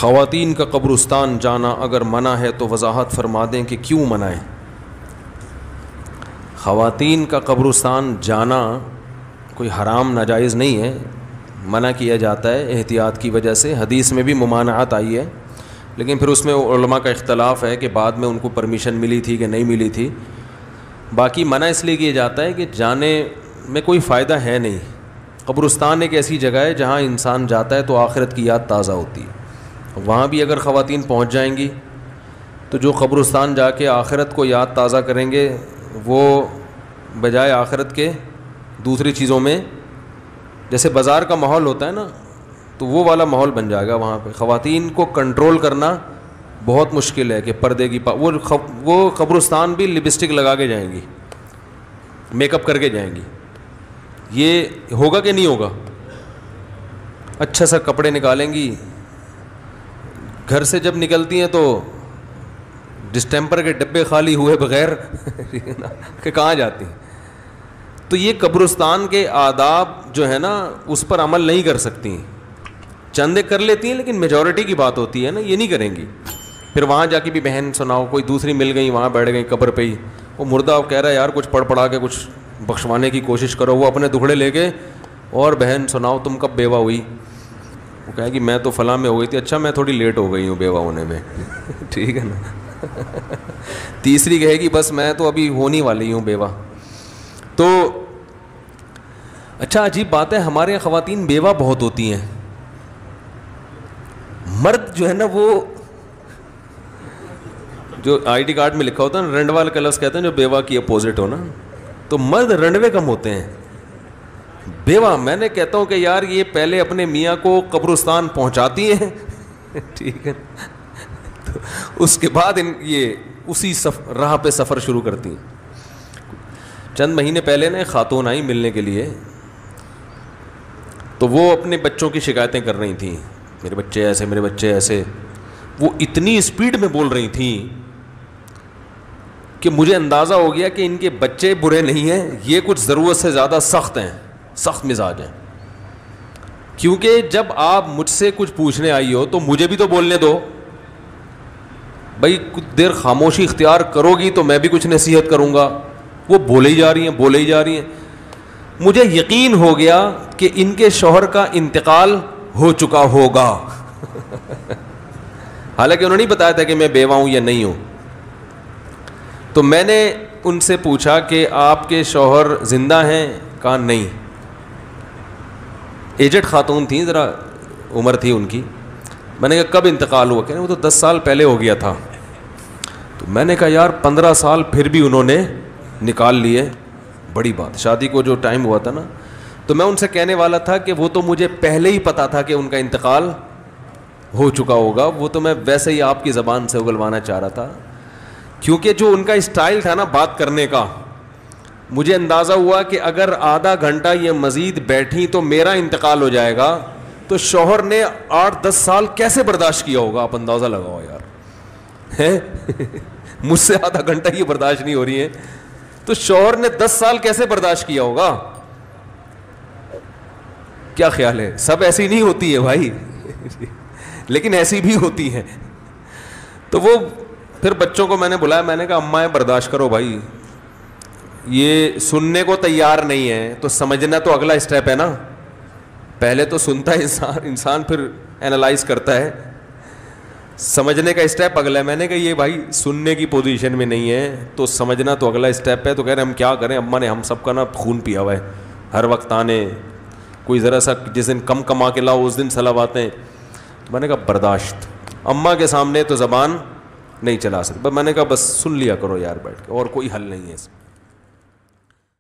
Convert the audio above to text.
خواتین کا قبرستان جانا اگر منع ہے تو وضاحت فرما دیں کہ کیوں منع ہے؟ خواتین کا قبرستان جانا کوئی حرام ناجائز نہیں ہے، منع کیا جاتا ہے احتیاط کی وجہ سے، حدیث میں بھی ممانعت آئی ہے، لیکن پھر اس میں علماء کا اختلاف ہے کہ بعد میں ان کو پرمیشن ملی تھی کہ نہیں ملی تھی۔ باقی منع اس لیے کیا جاتا ہے کہ جانے میں کوئی فائدہ ہے نہیں۔ قبرستان ایک ایسی جگہ ہے جہاں انسان جاتا ہے تو آخرت کی یاد تازہ ہوتی ہے، وہاں بھی اگر خواتین پہنچ جائیں گی تو جو قبرستان جا کے آخرت کو یاد تازہ کریں گے وہ بجائے آخرت کے دوسری چیزوں میں، جیسے بازار کا ماحول ہوتا ہے نا، تو وہ والا ماحول بن جائے گا وہاں پہ۔ خواتین کو کنٹرول کرنا بہت مشکل ہے کہ پردے کی وہ قبرستان بھی لپسٹک لگا کے جائیں گی، میک اپ کر کے جائیں گی، یہ ہوگا کہ نہیں ہوگا؟ اچھا سا کپڑے نکالیں گی، گھر سے جب نکلتی ہیں تو ڈسٹیمپر کے ڈبے خالی ہوئے بغیر کہ کہاں جاتی ہیں؟ تو یہ قبرستان کے آداب جو ہے نا اس پر عمل نہیں کر سکتی، چندے کر لیتی ہیں لیکن میجورٹی کی بات ہوتی ہے نا، یہ نہیں کریں گی۔ پھر وہاں جا کے بھی بہن سناؤ، کوئی دوسری مل گئی وہاں بیٹھ گئی قبر پہ ہی، وہ مردہ کہہ رہا ہے یار کچھ پڑھ پڑھا کے کچھ بخشوانے کی کوشش کرو، وہ اپنے دکھڑے لے کے، اور بہن سناؤ تم کب بیوہ ہوئی؟ وہ کہے گی میں تو فلاں میں ہو گئی تھی، اچھا میں تھوڑی لیٹ ہو گئی ہوں بیوہ ہونے میں، ٹھیک ہے نا۔ تیسری کہے گی بس میں تو ابھی ہونے والی ہوں بیوہ۔ تو اچھا عجیب بات ہے، ہمارے یہاں خواتین بیوہ بہت ہوتی ہیں، مرد جو ہے نا وہ جو آئی ڈی کارڈ میں لکھا ہوتا ہے نا رنڈوال کا لفظ کہتے ہیں جو بیوہ کی اپوزٹ ہو نا، تو مرد رنڈوے کم ہوتے ہیں، بیوہ میں نے کہتا ہوں کہ یار یہ پہلے اپنے میاں کو قبرستان پہنچاتی ہیں ٹھیک ہے، تو اس کے بعد یہ اسی راہ پہ سفر شروع کرتی ہیں۔ چند مہینے پہلے نا ایک خاتون آئی ملنے کے لیے، تو وہ اپنے بچوں کی شکایتیں کر رہی تھیں، میرے بچے ایسے میرے بچے ایسے، وہ اتنی اسپیڈ میں بول رہی تھیں کہ مجھے اندازہ ہو گیا کہ ان کے بچے برے نہیں ہیں، یہ کچھ ضرورت سے زیادہ سخت ہیں، سخت مزاج ہیں۔ کیونکہ جب آپ مجھ سے کچھ پوچھنے آئی ہو تو مجھے بھی تو بولنے دو بھائی، کچھ دیر خاموشی اختیار کرو گی تو میں بھی کچھ نصیحت کروں گا۔ وہ بولے ہی جا رہی ہیں۔ مجھے یقین ہو گیا کہ ان کے شوہر کا انتقال ہو چکا ہوگا حالانکہ انہوں نے نہیں بتایا تھا کہ میں بیوہ ہوں یا نہیں ہوں۔ تو میں نے ان سے پوچھا کہ آپ کے شوہر زندہ ہیں؟ کہا نہیں۔ ایجڈ خاتون تھیں، ذرا عمر تھی ان کی۔ میں نے کہا کب انتقال ہوا؟ کہ وہ تو 10 سال پہلے ہو گیا تھا۔ تو میں نے کہا یار 15 سال پھر بھی انہوں نے نکال لیے، بڑی بات۔ شادی کو جو ٹائم ہوا تھا نا، تو میں ان سے کہنے والا تھا کہ وہ تو مجھے پہلے ہی پتا تھا کہ ان کا انتقال ہو چکا ہوگا، وہ تو میں ویسے ہی آپ کی زبان سے اگلوانا چاہ رہا تھا، کیونکہ جو ان کا اسٹائل تھا نا بات کرنے کا، مجھے اندازہ ہوا کہ اگر آدھا گھنٹہ یہ مزید بیٹھی تو میرا انتقال ہو جائے گا، تو شوہر نے 8-10 سال کیسے برداشت کیا ہوگا؟ آپ اندازہ لگاؤ یار، ہے مجھ سے آدھا گھنٹہ یہ برداشت نہیں ہو رہی ہے، تو شوہر نے 10 سال کیسے برداشت کیا ہوگا؟ کیا خیال ہے؟ سب ایسی نہیں ہوتی ہے بھائی لیکن ایسی بھی ہوتی ہے۔ تو وہ پھر بچوں کو میں نے بلایا، میں نے کہا اماں برداشت کرو بھائی، یہ سننے کو تیار نہیں ہے تو سمجھنا تو اگلا اسٹیپ ہے نا، پہلے تو سنتا ہے انسان پھر اینالائز کرتا ہے، سمجھنے کا اسٹیپ اگلا ہے۔ میں نے کہا یہ بھائی سننے کی پوزیشن میں نہیں ہے تو سمجھنا تو اگلا اسٹیپ ہے۔ تو کہہ رہے ہم کیا کریں، اماں نے ہم سب کا نا خون پیا ہوا ہے، ہر وقت آنے، کوئی ذرا سا جس دن کم کما کے لاؤ اس دن سلب آتے ہیں۔ تو میں نے کہا برداشت، اماں کے سامنے تو زبان نہیں چلا سکتا۔ میں نے کہا بس سن لیا کرو یار بیٹھ کے، اور کوئی حل نہیں ہے اس میں۔